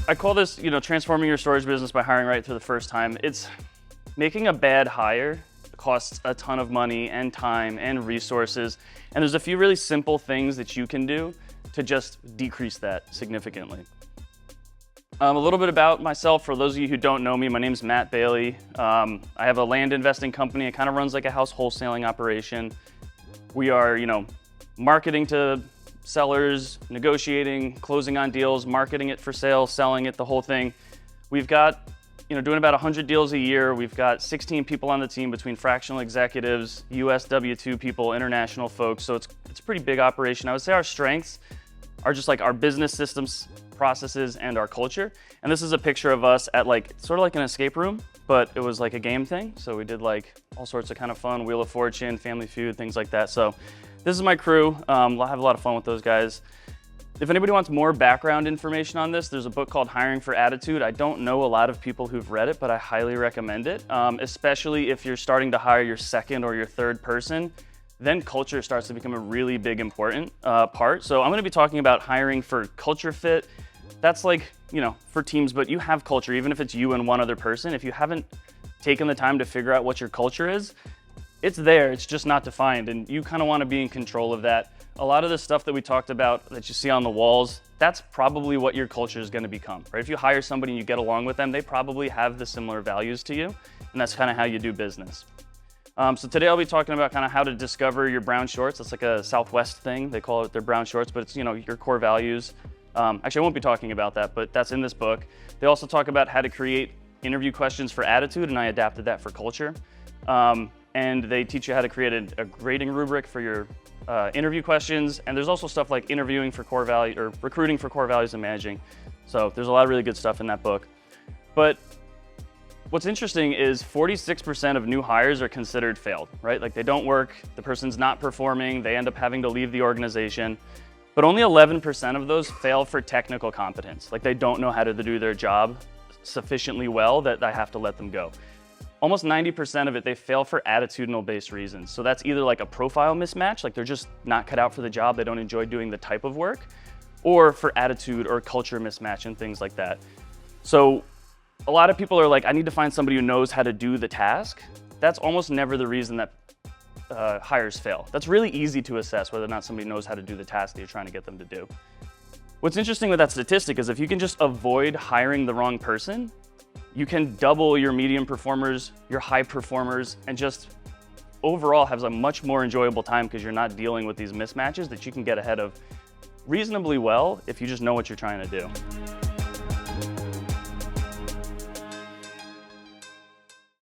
I call this, transforming your storage business by hiring right for the first time. It's making a bad hire costs a ton of money and time and resources. And there's a few really simple things that you can do to just decrease that significantly. A little bit about myself, for those of you who don't know me, my name is Matt Bailey. I have a land investing company. It kind of runs like a house wholesaling operation. We are, marketing to sellers, negotiating, closing on deals, marketing it for sale, selling it, the whole thing. We've got, doing about 100 deals a year. We've got 16 people on the team between fractional executives, US W-2 people, international folks. So it's a pretty big operation. I would say our strengths are just like our business systems, processes, and our culture. And this is a picture of us at sort of like an escape room, but it was like a game thing. So we did all sorts of kind of fun, Wheel of Fortune, Family Feud, things like that. So this is my crew. I have a lot of fun with those guys. If anybody wants more background information on this, there's a book called Hiring for Attitude. I don't know a lot of people who've read it, but I highly recommend it, especially if you're starting to hire your second or your third person. Then culture starts to become a really big important part. So I'm going to be talking about hiring for culture fit. That's for teams, but you have culture, even if it's you and one other person. If you haven't taken the time to figure out what your culture is, it's there, it's just not defined, and you kind of want to be in control of that. A lot of the stuff that we talked about that you see on the walls, that's probably what your culture is going to become, right? If you hire somebody and you get along with them, they probably have the similar values to you, and that's kind of how you do business. So today I'll be talking about kind of how to discover your brown shorts. That's like a Southwest thing. They call it their brown shorts, but it's, your core values. Actually, I won't be talking about that, but that's in this book. They also talk about how to create interview questions for attitude, and I adapted that for culture. And they teach you how to create a grading rubric for your interview questions. And there's also stuff like interviewing for core value or recruiting for core values and managing. So there's a lot of really good stuff in that book. But what's interesting is 46% of new hires are considered failed, right? Like they don't work, the person's not performing, they end up having to leave the organization. But only 11% of those fail for technical competence. Like they don't know how to do their job sufficiently well that I have to let them go. Almost 90% of it, they fail for attitudinal-based reasons. So that's either like a profile mismatch, like they're just not cut out for the job, they don't enjoy doing the type of work, or for attitude or culture mismatch and things like that. So a lot of people are like, I need to find somebody who knows how to do the task. That's almost never the reason that hires fail. That's really easy to assess whether or not somebody knows how to do the task that you're trying to get them to do. What's interesting with that statistic is if you can just avoid hiring the wrong person, you can double your medium performers, your high performers, and just overall have a much more enjoyable time because you're not dealing with these mismatches that you can get ahead of reasonably well if you just know what you're trying to do.